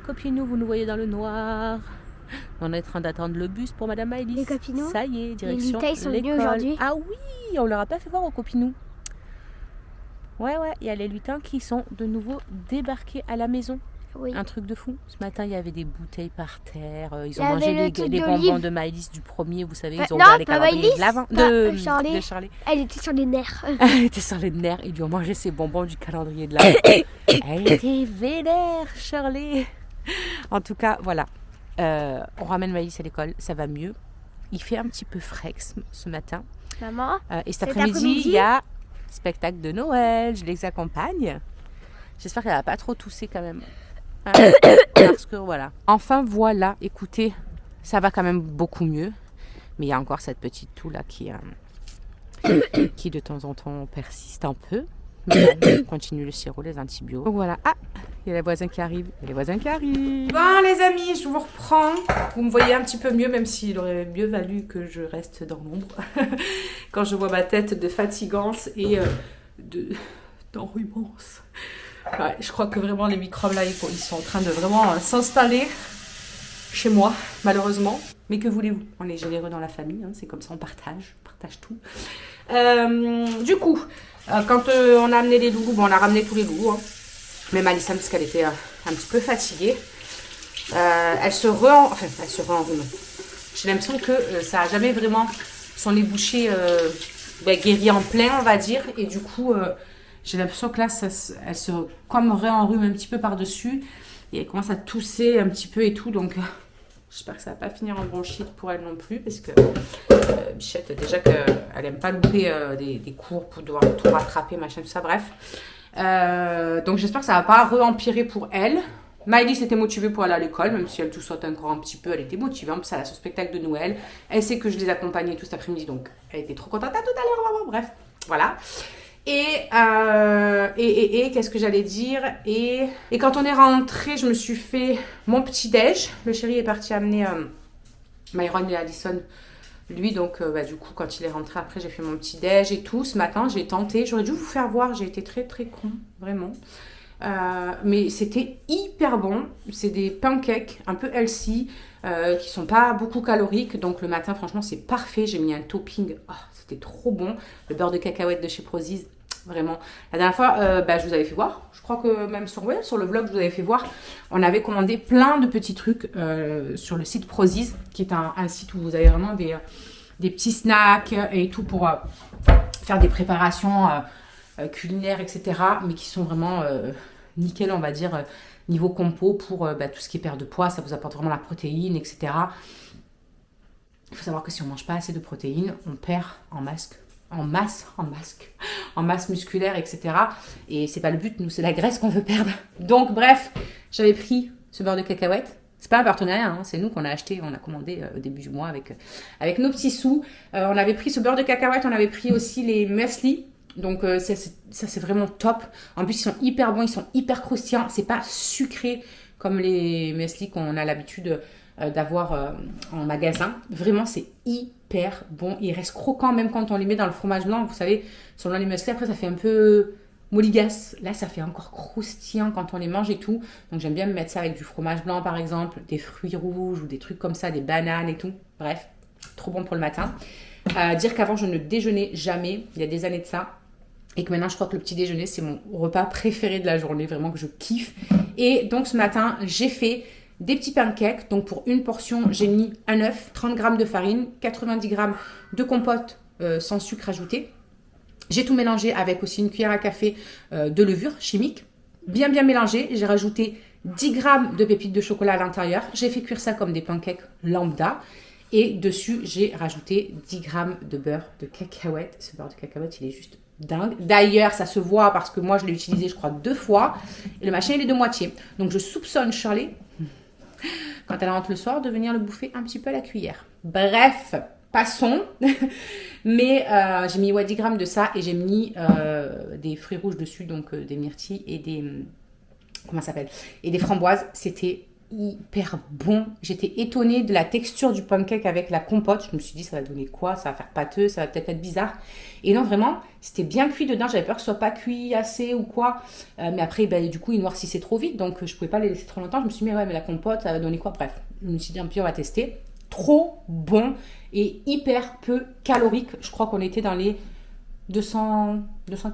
copinous, vous nous voyez dans le noir. On est en train d'attendre le bus pour Madame Maëlys. Les copinous. Ça y est, direction Les lutins, ils sont venus l'école. aujourd'hui. Ah oui, on leur a pas fait voir aux copinous. Ouais, il y a les lutins qui sont de nouveau débarqués à la maison. Oui. Un truc de fou. Ce matin, il y avait des bouteilles par terre. Ils Il y ont avait mangé le les truc bonbons d'olive. de Maëlys du premier, vous savez. Ils ont Non, ouvert les pas calendriers Maëlys, de l'avant. pas De Charlie. de Charlie. Elle était sur les nerfs. Elle était sur les nerfs. Ils lui ont mangé ses bonbons du calendrier de l'avant. Elle était vénère, Charlie. En tout cas, voilà. On ramène Maëlys à l'école. Ça va mieux. Il fait un petit peu frais ce matin. Maman. Et cet après-midi, il y a spectacle de Noël. Je les accompagne. J'espère qu'elle va pas trop tousser quand même. Hein, parce que voilà. Enfin voilà, écoutez, ça va quand même beaucoup mieux. Mais il y a encore cette petite toux là qui de temps en temps persiste un peu. Mais on continue le sirop, les antibiotiques. Donc voilà. Ah, il y a les voisins qui arrivent. Bon les amis, je vous reprends. Vous me voyez un petit peu mieux, même s'il aurait mieux valu que je reste dans l'ombre. Quand je vois ma tête de fatigance et d'enrhumance. Ouais, je crois que vraiment les microbes là, ils sont en train de vraiment s'installer chez moi, malheureusement. Mais que voulez-vous? On est généreux dans la famille, hein, c'est comme ça, on partage tout. Du coup, quand on a amené les loulous, bon, on a ramené tous les loulous, hein. Même Alissa, parce qu'elle était un petit peu fatiguée. Elle se re-enrhume. J'ai l'impression que ça n'a jamais vraiment son nez bouché guéri en plein, on va dire. Et du coup, j'ai l'impression que là, elle se comme réenrhume un petit peu par-dessus. Et elle commence à tousser un petit peu et tout. Donc, j'espère que ça ne va pas finir en bronchite pour elle non plus. Parce que Bichette, déjà qu'elle n'aime pas louper des cours pour devoir tout rattraper, machin, tout ça. Bref. Donc, j'espère que ça ne va pas re-empirer pour elle. Maëlys était motivée pour aller à l'école, même si elle toussote encore un petit peu, elle était motivée. En plus, elle a son spectacle de Noël. Elle sait que je les accompagnais tout cet après-midi, donc elle était trop contente. À tout à l'heure, maman. Bref, voilà. Et qu'est-ce que j'allais dire et quand on est rentré, je me suis fait mon petit déj. Le chéri est parti amener Myron et Addison. Lui, donc, du coup, quand il est rentré après, j'ai fait mon petit déj et tout. Ce matin, j'ai tenté. J'aurais dû vous faire voir. J'ai été très, très con, vraiment. Mais c'était hyper bon. C'est des pancakes un peu healthy qui sont pas beaucoup caloriques. Donc, le matin, franchement, c'est parfait. J'ai mis un topping. Oh, c'était trop bon. Le beurre de cacahuète de chez Prozis. Vraiment. La dernière fois, je vous avais fait voir. Je crois que même sur le vlog, je vous avais fait voir. On avait commandé plein de petits trucs sur le site Prozis, qui est un site où vous avez vraiment des petits snacks et tout pour faire des préparations culinaires, etc. Mais qui sont vraiment nickel, on va dire, niveau compo pour tout ce qui est perte de poids. Ça vous apporte vraiment la protéine, etc. Il faut savoir que si on ne mange pas assez de protéines, on perd en masse musculaire, etc. Et c'est pas le but, nous, c'est la graisse qu'on veut perdre. Donc, bref, j'avais pris ce beurre de cacahuète. C'est pas un partenariat, hein, c'est nous qu'on a acheté, on a commandé au début du mois avec nos petits sous. On avait pris ce beurre de cacahuète, on avait pris aussi les muesli. Donc, ça, c'est vraiment top. En plus, ils sont hyper bons, ils sont hyper croustillants. C'est pas sucré comme les muesli qu'on a l'habitude d'avoir en magasin. Vraiment, c'est hyper bon. Ils restent croquants même quand on les met dans le fromage blanc. Vous savez, selon les muesli, après, ça fait un peu molligasse. Là, ça fait encore croustillant quand on les mange et tout. Donc, j'aime bien me mettre ça avec du fromage blanc, par exemple, des fruits rouges ou des trucs comme ça, des bananes et tout. Bref, trop bon pour le matin. Dire qu'avant, je ne déjeunais jamais. Il y a des années de ça. Et que maintenant, je crois que le petit déjeuner, c'est mon repas préféré de la journée. Vraiment que je kiffe. Et donc, ce matin, j'ai fait des petits pancakes. Donc, pour une portion, j'ai mis un œuf, 30 g de farine, 90 g de compote sans sucre ajouté. J'ai tout mélangé avec aussi une cuillère à café de levure chimique. Bien mélangé. J'ai rajouté 10 g de pépites de chocolat à l'intérieur. J'ai fait cuire ça comme des pancakes lambda. Et dessus, j'ai rajouté 10 g de beurre de cacahuète. Ce beurre de cacahuète, il est juste dingue. D'ailleurs, ça se voit parce que moi, je l'ai utilisé, je crois, 2 fois. Et le machin, il est de moitié. Donc, je soupçonne Shirley, quand elle rentre le soir, de venir le bouffer un petit peu à la cuillère. Bref, passons. Mais j'ai mis 10 g de ça et j'ai mis des fruits rouges dessus, donc des myrtilles et des... comment ça s'appelle? Et des framboises. C'était hyper bon. J'étais étonnée de la texture du pancake avec la compote. Je me suis dit, ça va donner quoi? Ça va faire pâteux, ça va peut-être être bizarre. Et non, vraiment, c'était bien cuit dedans. J'avais peur que ce soit pas cuit assez ou quoi. Mais après, du coup, il noircissait trop vite. Donc, je pouvais pas les laisser trop longtemps. Je me suis dit, mais ouais, mais la compote, ça va donner quoi? Bref, je me suis dit, un peu, on va tester. Trop bon et hyper peu calorique. Je crois qu'on était dans les 200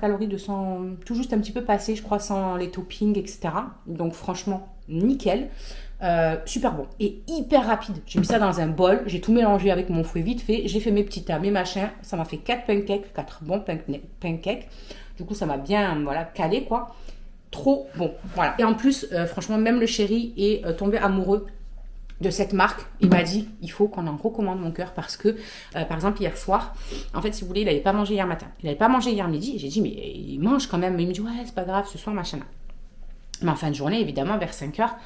calories, 200, tout juste un petit peu passé, je crois, sans les toppings, etc. Donc, franchement, nickel. Super bon et hyper rapide. J'ai mis ça dans un bol, j'ai tout mélangé avec mon fouet vite fait, j'ai fait mes petits tas, mes machins, ça m'a fait 4 pancakes, 4 bons pancakes. Du coup, ça m'a bien calé quoi. Trop bon. Voilà. Et en plus, franchement, même le chéri est tombé amoureux de cette marque. Il m'a dit, il faut qu'on en recommande mon cœur parce que, par exemple, hier soir, en fait, si vous voulez, il n'avait pas mangé hier matin. Il n'avait pas mangé hier midi. Et j'ai dit, mais il mange quand même. Mais il me dit, ouais, c'est pas grave, ce soir, machin. Mais en fin de journée, évidemment, vers 5 heures,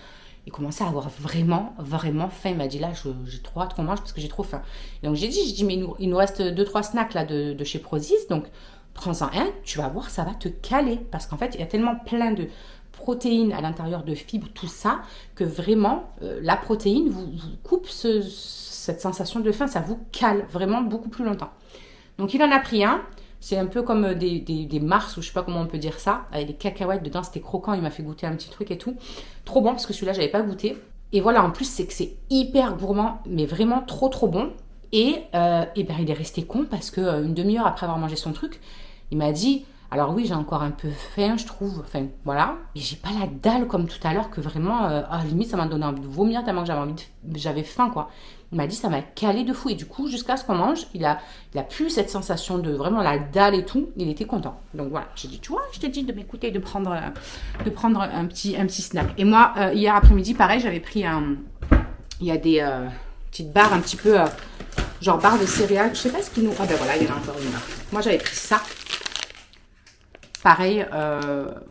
il commençait à avoir vraiment, vraiment faim. Il m'a dit, là, j'ai trop hâte qu'on mange parce que j'ai trop faim. Et donc, j'ai dit, mais il nous reste 2-3 snacks là de chez Prozis. Donc, prends-en un, tu vas voir, ça va te caler. Parce qu'en fait, il y a tellement plein de protéines à l'intérieur, de fibres, tout ça, que vraiment, la protéine vous coupe cette sensation de faim. Ça vous cale vraiment beaucoup plus longtemps. Donc, il en a pris un. C'est un peu comme des Mars, ou je sais pas comment on peut dire ça, avec des cacahuètes dedans, c'était croquant, il m'a fait goûter un petit truc et tout. Trop bon, parce que celui-là, j'avais pas goûté. Et voilà, en plus, c'est que c'est hyper gourmand, mais vraiment trop, trop bon. Et il est resté con, parce que une demi-heure après avoir mangé son truc, il m'a dit, alors oui, j'ai encore un peu faim, je trouve, enfin, voilà. Mais j'ai pas la dalle comme tout à l'heure, que vraiment, limite, ça m'a donné envie de vomir, tellement que j'avais faim, quoi. Il m'a dit, ça m'a calé de fou. Et du coup, jusqu'à ce qu'on mange, il a plus cette sensation de vraiment la dalle et tout. Il était content. Donc voilà, j'ai dit, tu vois, je t'ai dit de m'écouter et de prendre un petit snack. Et moi, hier après-midi, pareil, j'avais pris il y a des petites barres un petit peu, genre barres de céréales. Je sais pas ce qu'ils nous... Ah ben voilà, il y en a encore une là. Moi, j'avais pris ça. Pareil,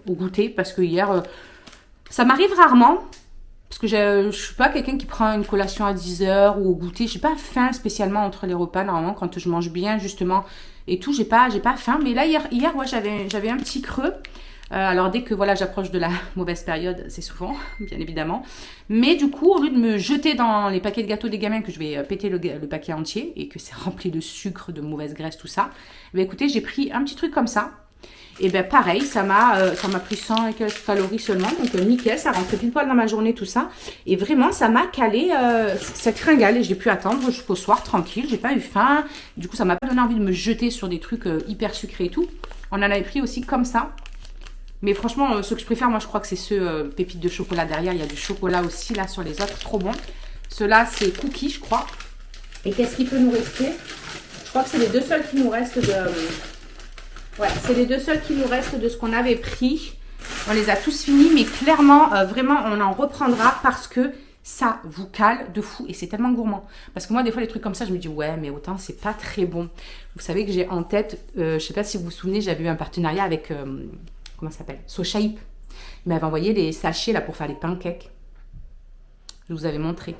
au goûter. Parce que hier, ça m'arrive rarement. Parce que je ne suis pas quelqu'un qui prend une collation à 10 heures ou au goûter. Je n'ai pas faim spécialement entre les repas. Normalement, quand je mange bien, justement, et tout, j'ai pas faim. Mais là, hier ouais, j'avais un petit creux. Alors, dès que voilà, j'approche de la mauvaise période, c'est souvent, bien évidemment. Mais du coup, au lieu de me jeter dans les paquets de gâteaux des gamins, que je vais péter le paquet entier, et que c'est rempli de sucre, de mauvaise graisse, tout ça, écoutez, j'ai pris un petit truc comme ça. Et bien pareil, ça m'a pris 100 et quelques calories seulement, donc nickel, ça rentrait pile poil dans ma journée tout ça. Et vraiment, ça m'a calé cette fringale et j'ai pu attendre jusqu'au soir tranquille, j'ai pas eu faim. Du coup, ça m'a pas donné envie de me jeter sur des trucs hyper sucrés et tout. On en avait pris aussi comme ça. Mais franchement, ceux que je préfère, moi je crois que c'est ceux pépites de chocolat derrière. Il y a du chocolat aussi là sur les autres, trop bon. Ceux-là, c'est cookies, je crois. Et qu'est-ce qui peut nous rester? Je crois que c'est les deux seuls qui nous restent de... Ouais, c'est les deux seuls qui nous restent de ce qu'on avait pris. On les a tous finis, mais clairement, vraiment, on en reprendra parce que ça vous cale de fou et c'est tellement gourmand. Parce que moi, des fois, les trucs comme ça, je me dis, ouais, mais autant, c'est pas très bon. Vous savez que j'ai en tête, je sais pas si vous vous souvenez, j'avais eu un partenariat avec, comment ça s'appelle? SoShape. Il m'avait envoyé les sachets là pour faire les pancakes. Je vous avais montré.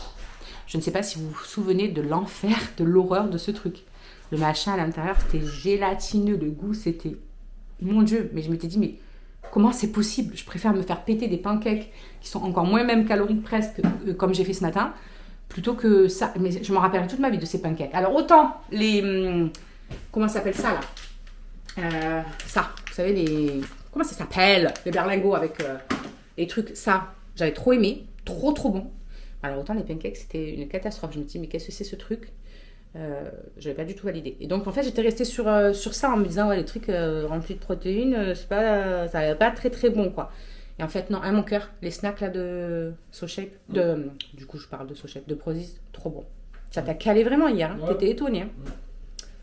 Je ne sais pas si vous vous souvenez de l'enfer, de l'horreur de ce truc. Le machin à l'intérieur, c'était gélatineux. Le goût, c'était... Mon Dieu. Mais je m'étais dit, mais comment c'est possible? Je préfère me faire péter des pancakes qui sont encore moins même caloriques presque, comme j'ai fait ce matin, plutôt que ça. Mais je me rappelle toute ma vie de ces pancakes. Alors, autant les... comment ça s'appelle ça, là? Ça, vous savez, les... Comment ça s'appelle? Les berlingots avec les trucs. Ça, j'avais trop aimé. Trop, trop bon. Alors, autant les pancakes, c'était une catastrophe. Je me dis, mais qu'est-ce que c'est ce truc? Je n'avais pas du tout validé. Et donc, en fait, j'étais restée sur ça en me disant, ouais, les trucs remplis de protéines, c'est pas, ça va pas très, très bon, quoi. Et en fait, non, mon cœur, les snacks, là, de SoShape, du coup, je parle de SoShape, de Prozis, trop bon. Ça t'a calé vraiment hier, hein. Ouais. T'étais étonné, hein. Ouais.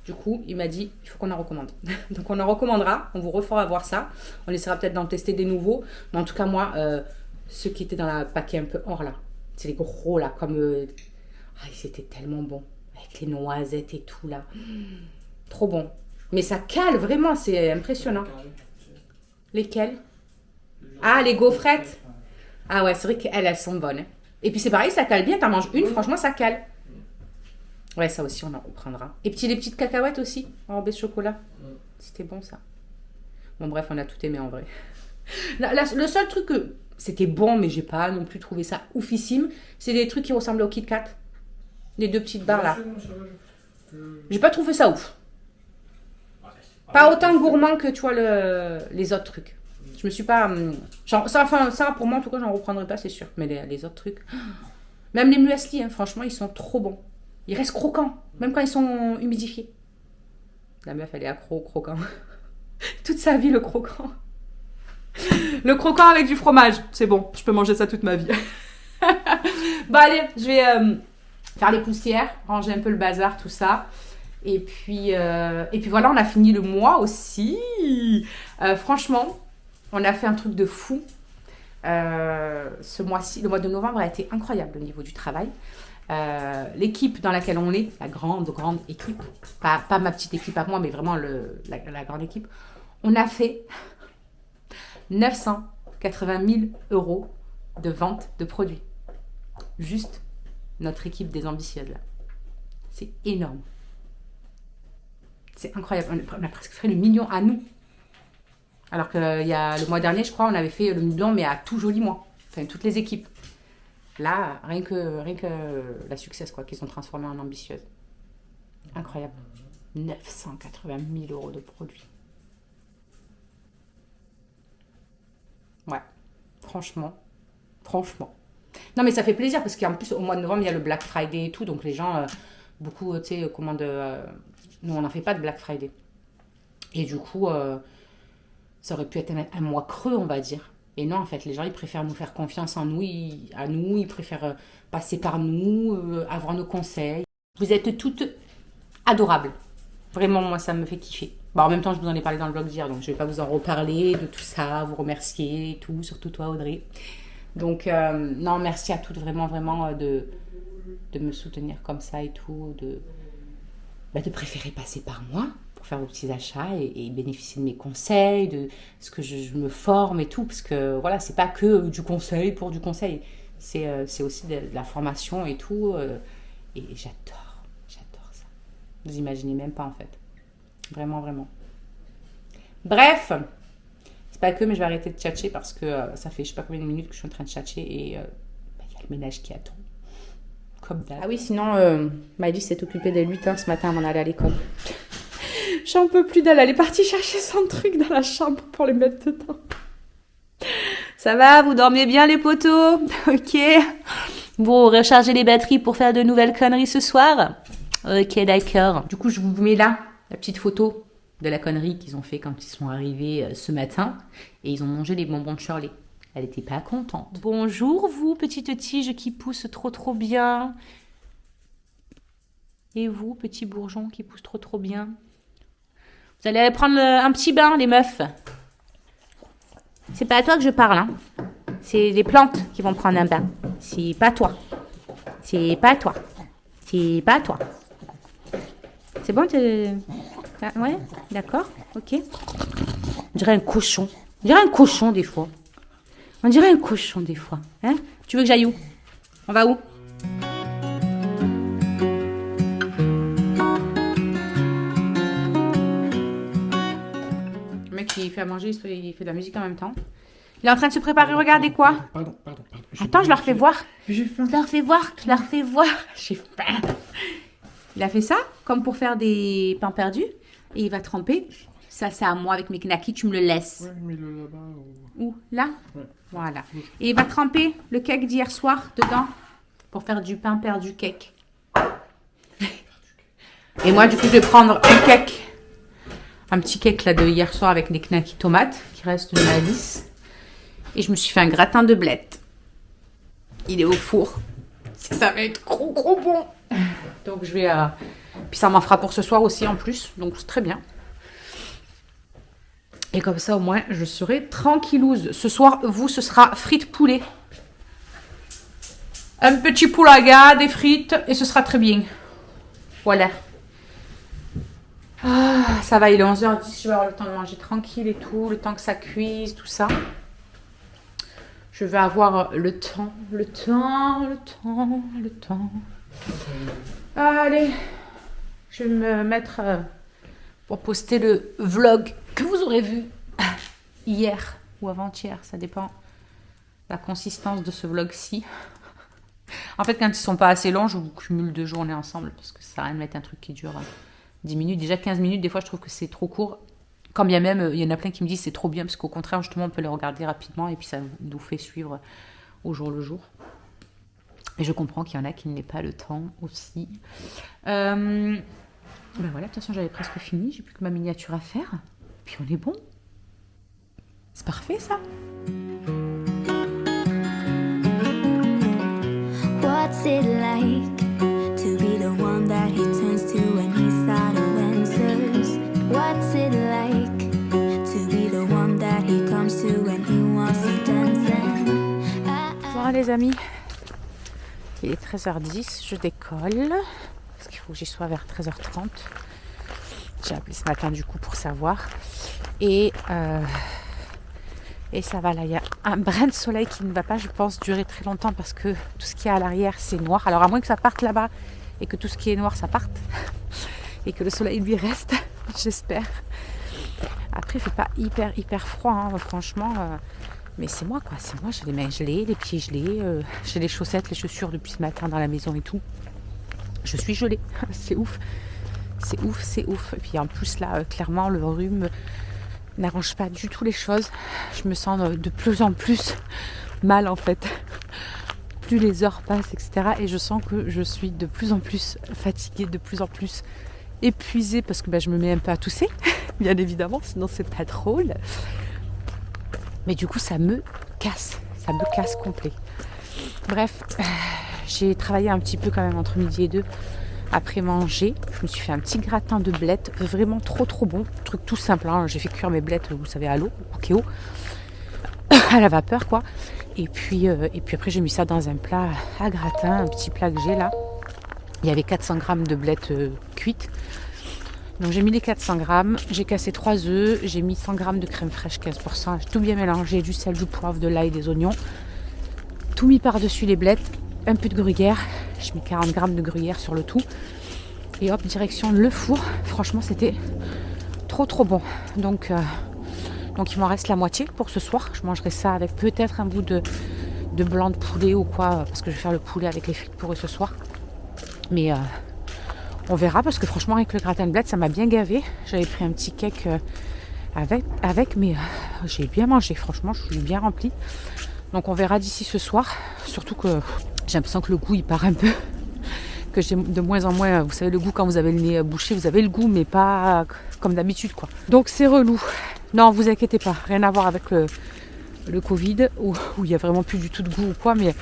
Du coup, il m'a dit, il faut qu'on en recommande. Donc, on en recommandera, on vous refera voir ça. On essaiera peut-être d'en tester des nouveaux. Mais en tout cas, moi, ceux qui étaient dans la paquet un peu or, là, c'est les gros, là, comme... c'était tellement bon. Avec les noisettes et tout, là. Trop bon. Mais ça cale, vraiment, c'est impressionnant. Lesquelles? Ah, les gaufrettes. Ah ouais, c'est vrai qu'elles sont bonnes. Hein. Et puis c'est pareil, ça cale bien. T'en manges une, franchement, ça cale. Ouais, ça aussi, on en reprendra. Et puis les petites cacahuètes aussi, enrobées de chocolat. C'était bon, ça. Bon, bref, on a tout aimé, en vrai. Le seul truc que C'était bon, mais j'ai pas non plus trouvé ça oufissime. C'est des trucs qui ressemblent au Kit Kat. Les 2 petites barres là. J'ai pas trouvé ça ouf. Pas autant gourmand que tu vois les autres trucs. Je me suis pas. Genre, ça pour moi en tout cas, j'en reprendrai pas, c'est sûr. Mais les autres trucs. Même les muesli, hein, franchement, ils sont trop bons. Ils restent croquants, même quand ils sont humidifiés. La meuf, elle est accro au croquant. Toute sa vie, le croquant. Le croquant avec du fromage. C'est bon, je peux manger ça toute ma vie. Bon, allez, je vais faire les poussières, ranger un peu le bazar, tout ça. Et puis voilà, on a fini le mois aussi. Franchement, on a fait un truc de fou. Ce mois-ci, le mois de novembre a été incroyable au niveau du travail. L'équipe dans laquelle on est, la grande équipe, pas ma petite équipe à moi, mais vraiment la grande équipe, on a fait 980 000 € de vente de produits. Juste notre équipe des ambitieuses là. C'est énorme. C'est incroyable. On a presque fait le million à nous. Alors qu'il y a le mois dernier, je crois, on avait fait le million, mais à tout joli mois. Enfin, toutes les équipes. Là, rien que la Success, quoi, qu'ils ont transformé en ambitieuse. Incroyable. 980 000 € de produits. Ouais. Franchement. Non, mais ça fait plaisir parce qu'en plus, au mois de novembre, il y a le Black Friday et tout. Donc, les gens, beaucoup, tu sais, commandent. Nous, on n'en fait pas de Black Friday. Et du coup, ça aurait pu être un mois creux, on va dire. Et non, en fait, les gens, ils préfèrent nous faire confiance en nous, ils préfèrent passer par nous, avoir nos conseils. Vous êtes toutes adorables. Vraiment, moi, ça me fait kiffer. Bon, en même temps, je vous en ai parlé dans le vlog d'hier, donc je ne vais pas vous en reparler de tout ça, vous remercier et tout, surtout toi, Audrey. Donc, non, merci à toutes vraiment de me soutenir comme ça et tout, de préférer passer par moi pour faire vos petits achats et bénéficier de mes conseils, de ce que je me forme et tout, parce que voilà, c'est pas que du conseil pour du conseil, c'est aussi de la formation et tout, et j'adore ça. Vous imaginez même pas en fait. Vraiment. Bref, c'est pas que, mais je vais arrêter de tchatcher parce que ça fait je sais pas combien de minutes que je suis en train de tchatcher et il y a le ménage qui attend. Comme d'hab. Ah oui, sinon, Maëlys s'est occupée des lutins ce matin avant d'aller à l'école. J'en peux plus d'elle. Elle est partie chercher son truc dans la chambre pour les mettre dedans. Ça va, vous dormez bien les potos? Ok. Bon, rechargez les batteries pour faire de nouvelles conneries ce soir? Ok, d'accord. Du coup, je vous mets là la petite photo de la connerie qu'ils ont fait quand ils sont arrivés ce matin. Et ils ont mangé les bonbons de Shirley. Elle n'était pas contente. Bonjour, vous, petite tige qui pousse trop bien. Et vous, petit bourgeon qui pousse trop bien. Vous allez aller prendre un petit bain, les meufs. C'est pas à toi que je parle, hein. C'est les plantes qui vont prendre un bain. C'est pas toi. C'est bon, ah, ouais, d'accord, ok. On dirait un cochon. On dirait un cochon des fois. Hein? Tu veux que j'aille où? On va où? Le mec, il fait à manger, il fait de la musique en même temps. Il est en train de se préparer, regardez quoi? Pardon. Attends, je leur fais voir. J'ai faim. Je leur fais voir. J'ai faim. Il a fait ça, comme pour faire des pains perdus. Et il va tremper. Ça, c'est à moi avec mes knackis, tu me le laisses. Ouais, mets-le là-bas. Où? Là? Ouais. Voilà. Et il va tremper le cake d'hier soir dedans pour faire du pain perdu cake. Et moi, du coup, je vais prendre un cake. Un petit cake là de hier soir avec des knackis tomates qui restent de ma lisse. Et je me suis fait un gratin de blettes. Il est au four. Ça va être gros bon. Donc je vais... Puis ça m'en fera pour ce soir aussi en plus. Donc c'est très bien. Et comme ça au moins je serai tranquillouse. Ce soir, vous, ce sera frites poulet. Un petit poulaga, des frites. Et ce sera très bien. Voilà. Ah, ça va, il est 11h10. Je vais avoir le temps de manger tranquille et tout. Le temps que ça cuise, tout ça. Je vais avoir le temps. Allez, je vais me mettre pour poster le vlog que vous aurez vu hier ou avant-hier, ça dépend la consistance de ce vlog-ci. En fait, quand ils sont pas assez longs, je vous cumule 2 journées ensemble parce que ça sert à rien de mettre un truc qui dure 10 minutes. Déjà 15 minutes, des fois, je trouve que c'est trop court. Quand bien même, il y en a plein qui me disent c'est trop bien parce qu'au contraire, justement, on peut les regarder rapidement et puis ça nous fait suivre au jour le jour. Et je comprends qu'il y en a qui n'aient pas le temps aussi. Ben voilà, de toute façon, j'avais presque fini. J'ai plus que ma miniature à faire. Puis on est bon. C'est parfait, ça. What's it like to be the one that he turns to when he's out of answers? What's it like to be the one that he comes to when he wants to dance? Bonjour les amis, il est 13h10, je décolle parce qu'il faut que j'y sois vers 13h30. J'ai appelé ce matin du coup pour savoir et ça va là, il y a un brin de soleil qui ne va pas, je pense, durer très longtemps parce que tout ce qui est à l'arrière c'est noir. Alors à moins que ça parte là-bas et que tout ce qui est noir ça parte et que le soleil lui reste, j'espère. Après il fait pas hyper froid hein, franchement, mais c'est moi quoi, c'est moi, j'ai les mains gelées, les pieds gelés, j'ai les chaussettes, les chaussures depuis ce matin dans la maison et tout. Je suis gelée, c'est ouf. Et puis en plus là, clairement le rhume n'arrange pas du tout les choses. Je me sens de plus en plus mal en fait. Plus les heures passent, etc. Et je sens que je suis de plus en plus fatiguée, de plus en plus épuisée parce que je me mets un peu à tousser, bien évidemment, sinon c'est pas drôle. Mais du coup ça me casse complet. Bref, j'ai travaillé un petit peu quand même entre midi et 2. Après manger, je me suis fait un petit gratin de blettes, vraiment trop bon, truc tout simple, hein. J'ai fait cuire mes blettes, vous savez, à l'eau, au kéo, à la vapeur quoi. Et puis après j'ai mis ça dans un plat à gratin, un petit plat que j'ai là. Il y avait 400 grammes de blettes cuites. Donc j'ai mis les 400 grammes, j'ai cassé 3 œufs, j'ai mis 100 grammes de crème fraîche 15%, j'ai tout bien mélangé, du sel, du poivre, de l'ail, des oignons. Tout mis par-dessus les blettes, un peu de gruyère, j'ai mis 40 grammes de gruyère sur le tout. Et hop, direction le four. Franchement, c'était trop bon. Donc il m'en reste la moitié pour ce soir. Je mangerai ça avec peut-être un bout de blanc de poulet ou quoi, parce que je vais faire le poulet avec les frites pour eux ce soir. Mais on verra, parce que franchement, avec le gratin de blettes, ça m'a bien gavé. J'avais pris un petit cake avec mais j'ai bien mangé. Franchement, je suis bien remplie. Donc on verra d'ici ce soir. Surtout que j'ai l'impression que le goût, il part un peu. Que j'ai de moins en moins, vous savez, le goût quand vous avez le nez bouché, vous avez le goût, mais pas comme d'habitude, quoi. Donc c'est relou. Non, vous inquiétez pas, rien à voir avec le Covid, où il y a vraiment plus du tout de goût ou quoi, mais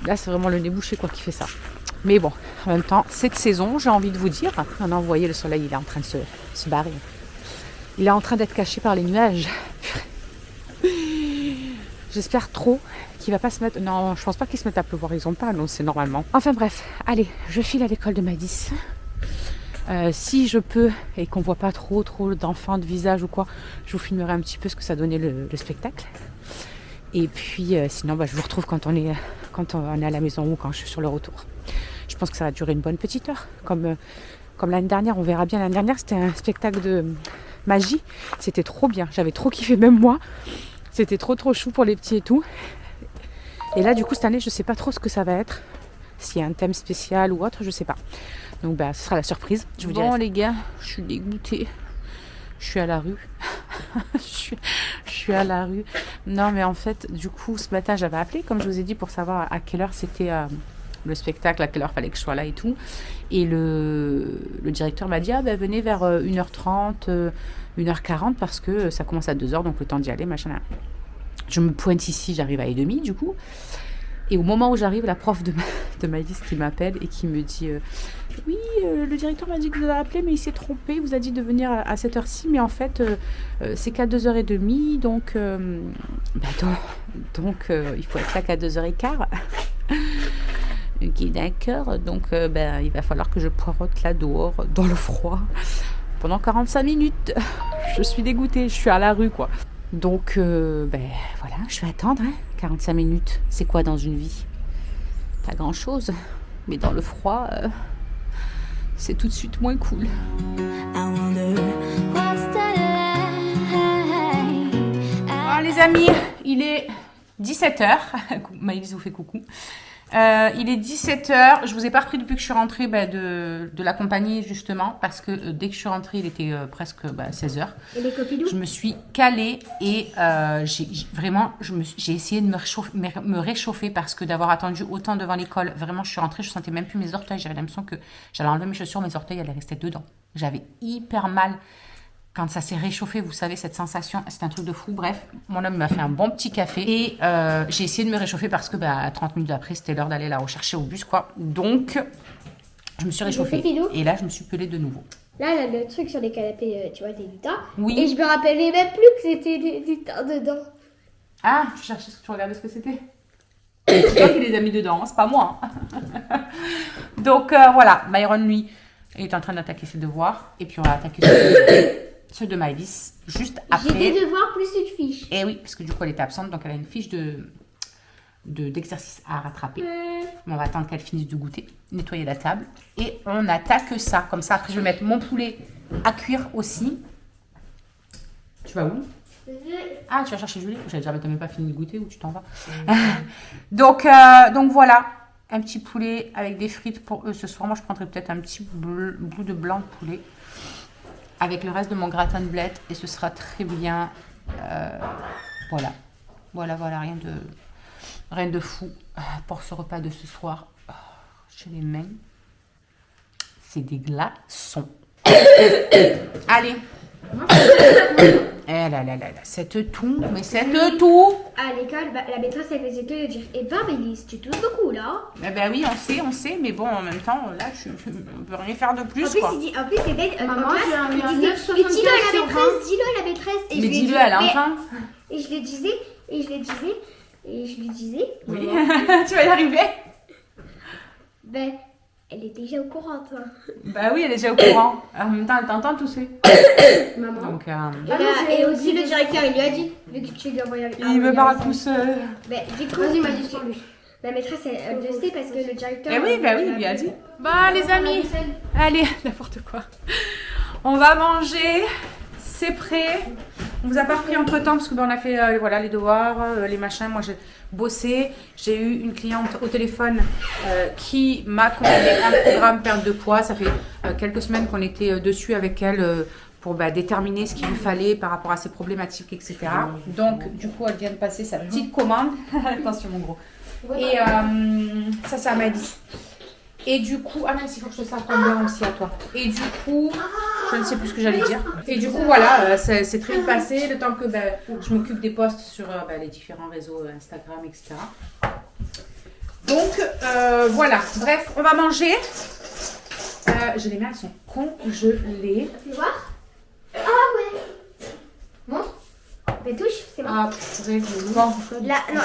là c'est vraiment le nez bouché quoi qui fait ça. Mais bon, en même temps, cette saison, j'ai envie de vous dire, maintenant vous voyez le soleil, il est en train de se barrer. Il est en train d'être caché par les nuages. J'espère trop qu'il va pas se mettre... Non, je pense pas qu'ils se mettent à pleuvoir, ils ont pas annoncé normalement. Enfin bref, allez, je file à l'école de Madis. Si je peux, et qu'on voit pas trop d'enfants, de visage ou quoi, je vous filmerai un petit peu ce que ça donnait le spectacle. Et puis sinon, je vous retrouve quand on est à la maison ou quand je suis sur le retour. Je pense que ça va durer une bonne petite heure. Comme l'année dernière, on verra bien. L'année dernière, c'était un spectacle de magie. C'était trop bien, j'avais trop kiffé, même moi. C'était trop chou pour les petits et tout. Et là, du coup, cette année, je sais pas trop ce que ça va être. S'il y a un thème spécial ou autre, je sais pas. Donc, ce sera la surprise. Je vous dirai. Bon, les gars, je suis dégoûtée. Je suis à la rue. je suis à la rue. Non, mais en fait, du coup, ce matin, j'avais appelé, comme je vous ai dit, pour savoir à quelle heure c'était le spectacle, à quelle heure fallait que je sois là et tout. Et le directeur m'a dit, venez vers 1h30, 1h40, parce que ça commence à 2h, donc le temps d'y aller, machin. Je me pointe ici, j'arrive à 1h30 du coup. Et au moment où j'arrive, la prof de Maïs qui m'appelle et qui me dit oui, le directeur m'a dit que vous avez appelé, mais il s'est trompé, il vous a dit de venir à cette heure-ci, mais en fait, c'est qu'à 2h30, donc il faut être là qu'à 2h15. Ok, d'accord, donc il va falloir que je poireaute là dehors, dans le froid, pendant 45 minutes. Je suis dégoûtée, je suis à la rue, quoi. Donc, voilà, je vais attendre, 45 minutes. C'est quoi dans une vie? Pas grand-chose. Mais dans le froid, c'est tout de suite moins cool. Les amis, il est 17h. Maëlys vous fait coucou. Il est 17h. Je vous ai pas repris depuis que je suis rentrée de la compagnie, justement, parce que dès que je suis rentrée, il était presque 16h. Et les copines? Je me suis calée et j'ai essayé de me réchauffer parce que d'avoir attendu autant devant l'école, vraiment, je suis rentrée, je sentais même plus mes orteils. J'avais l'impression que j'allais enlever mes chaussures, mes orteils allaient rester dedans. J'avais hyper mal. Quand ça s'est réchauffé, vous savez, cette sensation, c'est un truc de fou. Bref, mon homme m'a fait un bon petit café et j'ai essayé de me réchauffer parce que 30 minutes après, c'était l'heure d'aller la rechercher au bus, quoi. Donc, je me suis réchauffée. Et là, je me suis pelée de nouveau. Là, le truc sur les canapés, tu vois, des lutins. Oui. Et je me rappelais même plus que c'était des lutins dedans. Ah, tu regardais ce que c'était? C'est toi qui les as mis dedans, c'est pas moi. Donc, voilà, Myron, lui, est en train d'attaquer ses devoirs. Et puis, on va attaquer ceux de Maëlys juste après. J'ai des devoirs plus une fiche. Et oui, parce que du coup, elle était absente, donc elle a une fiche d'exercice à rattraper. On va attendre qu'elle finisse de goûter, nettoyer la table. Et on attaque ça. Comme ça, après, je vais mettre mon poulet à cuire aussi. Tu vas où? Ah, tu vas chercher Julie? J'allais dire, mais t'as même pas fini de goûter ou tu t'en vas? donc voilà, un petit poulet avec des frites pour eux ce soir. Moi, je prendrais peut-être un petit bout de blanc de poulet avec le reste de mon gratin de blettes et ce sera très bien. Voilà, rien de fou pour ce repas de ce soir. J'ai les mains, c'est des glaçons. Allez. Eh là, c'est tout, mais c'est tout. À l'école, la maîtresse, elle faisait que de dire « Eh ben, Maëlys, tu tousses beaucoup, là !» Eh ben oui, on sait, mais bon, en même temps, là, je ne peux rien faire de plus, En plus, quoi. c'est bête. Maman, j'ai un il 9,75 disait « Mais dis-le à la maîtresse, dis-le à la maîtresse !» Mais dis-le, elle a enfin. Et je lui disais, Oui, tu vas y arriver. ben, elle est déjà au courant, toi. Bah oui, elle est déjà au courant. En même temps, elle t'entend tousser. Maman. Donc, Et aussi, le directeur, il lui a dit, vu que tu lui as envoyé avec il me parle tous. Ben, du coup, Vas-y, m'a dit sur lui. la maîtresse, elle le sait parce que le directeur... Eh oui, il lui a dit. Bah les amis, allez, n'importe quoi. On va manger, c'est prêt. On vous a pas repris entre temps parce que on a fait les devoirs, les machins. Moi j'ai bossé. J'ai eu une cliente au téléphone qui m'a commandé un programme perte de poids. Ça fait quelques semaines qu'on était dessus avec elle pour déterminer ce qu'il lui fallait par rapport à ses problématiques, etc. Donc du coup elle vient de passer sa petite commande. Attention mon gros. Et ça m'a dit. Et du coup, ah mince, il faut que je te serve ton blanc aussi à toi. Et du coup, je ne sais plus ce que j'allais dire. Et du coup, voilà, c'est très vite passé. Le temps que je m'occupe des posts sur les différents réseaux, Instagram, etc. Donc, voilà. Bref, on va manger. Je les mets, elles sont congelées. Tu vois? Ah ouais. Montre. Mais touche, c'est bon. Ah, bon. Là, non,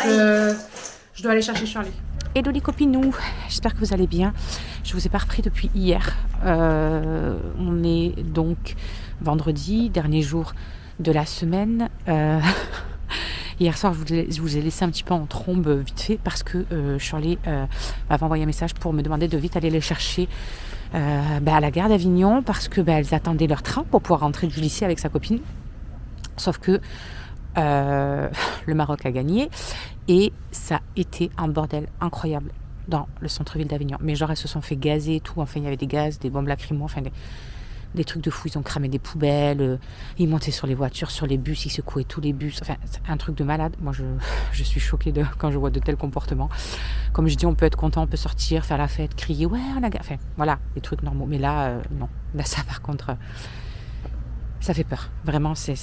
Je dois aller chercher Charlie. Hello les copinou, j'espère que vous allez bien. Je vous ai pas repris depuis hier. On est donc vendredi, dernier jour de la semaine. Hier soir, je vous ai laissé un petit peu en trombe vite fait parce que Charlie m'avait envoyé un message pour me demander de vite aller les chercher à la gare d'Avignon parce que elles attendaient leur train pour pouvoir rentrer du lycée avec sa copine. Sauf que le Maroc a gagné et ça a été un bordel incroyable dans le centre-ville d'Avignon. Mais genre, elles se sont fait gazer et tout. Enfin, il y avait des gaz, des bombes lacrymo, enfin des trucs de fou. Ils ont cramé des poubelles, ils montaient sur les voitures, sur les bus, ils secouaient tous les bus. Enfin, c'est un truc de malade. Moi, je suis choquée quand je vois de tels comportements. Comme je dis, on peut être content, on peut sortir, faire la fête, crier, ouais, on a gagné. Enfin, voilà, des trucs normaux. Mais là, non. Là, ça, par contre... ça fait peur, vraiment, ça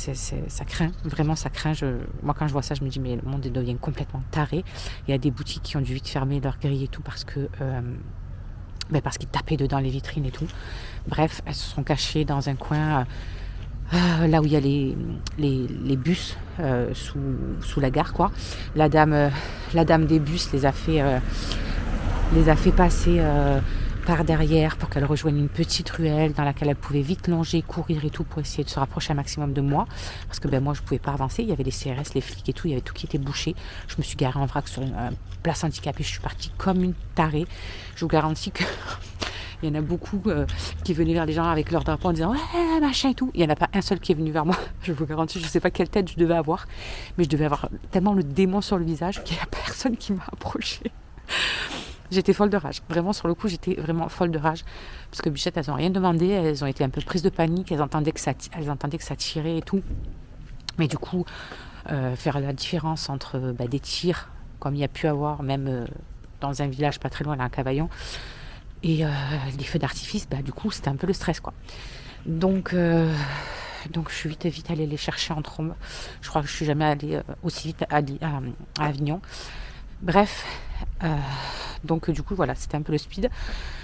craint, vraiment ça craint. Moi quand je vois ça, je me dis mais le monde devient complètement taré. Il y a des boutiques qui ont dû vite fermer leurs grilles et tout parce qu'ils tapaient dedans les vitrines et tout. Bref, elles se sont cachées dans un coin là où il y a les bus sous la gare quoi. La dame des bus les a fait passer par derrière pour qu'elle rejoigne une petite ruelle dans laquelle elle pouvait vite longer, courir et tout pour essayer de se rapprocher un maximum de moi parce que moi je pouvais pas avancer, il y avait les CRS, les flics et tout, il y avait tout qui était bouché. Je me suis garée en vrac sur une place handicapée, je suis partie comme une tarée. Je vous garantis que Il y en a beaucoup qui venaient vers les gens avec leur drapeau en disant ouais, machin et tout. Il n'y en a pas un seul qui est venu vers moi. Je vous garantis, je ne sais pas quelle tête je devais avoir, mais je devais avoir tellement le démon sur le visage qu'il n'y a personne qui m'a approché. J'étais folle de rage. Vraiment, sur le coup, j'étais vraiment folle de rage. Parce que Bichette, elles n'ont rien demandé. Elles ont été un peu prises de panique. Elles entendaient que ça tirait et tout. Mais du coup, faire la différence entre des tirs, comme il y a pu avoir, même dans un village pas très loin, là, à Cavaillon, et les feux d'artifice, du coup, c'était un peu le stress, quoi. Donc, je suis vite allée les chercher en trombe. Je crois que je suis jamais allée aussi vite à Avignon. Bref, donc du coup voilà, c'était un peu le speed.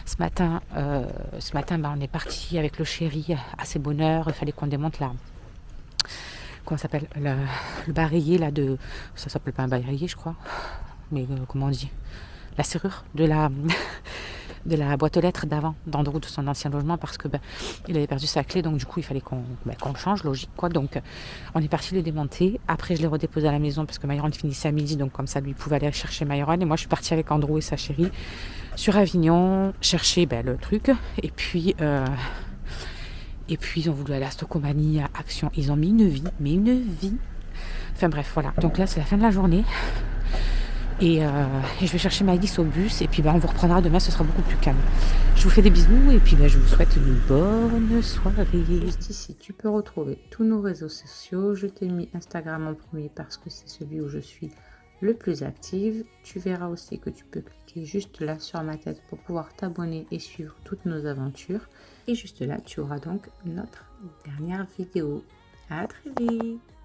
Ce matin, on est parti avec le chéri assez bonne heure. Il fallait qu'on démonte comment ça s'appelle, le barillet là de, ça s'appelle pas un barillet je crois, mais comment on dit, la serrure de la boîte aux lettres d'avant, d'Andrew, de son ancien logement, parce que il avait perdu sa clé, donc du coup il fallait qu'on change, logique quoi. Donc on est parti le démonter. Après je l'ai redéposé à la maison parce que Myron finissait à midi, donc comme ça lui pouvait aller chercher Myron, et moi je suis partie avec Andrew et sa chérie sur Avignon chercher le truc, et puis ils ont voulu aller à Stocomanie, à Action, ils ont mis une vie, enfin bref voilà. Donc là c'est la fin de la journée. Et je vais chercher Maëlys au bus, et puis on vous reprendra demain, ce sera beaucoup plus calme. Je vous fais des bisous, et puis je vous souhaite une bonne soirée. Juste ici, tu peux retrouver tous nos réseaux sociaux. Je t'ai mis Instagram en premier parce que c'est celui où je suis le plus active. Tu verras aussi que tu peux cliquer juste là sur ma tête pour pouvoir t'abonner et suivre toutes nos aventures. Et juste là, tu auras donc notre dernière vidéo. À très vite!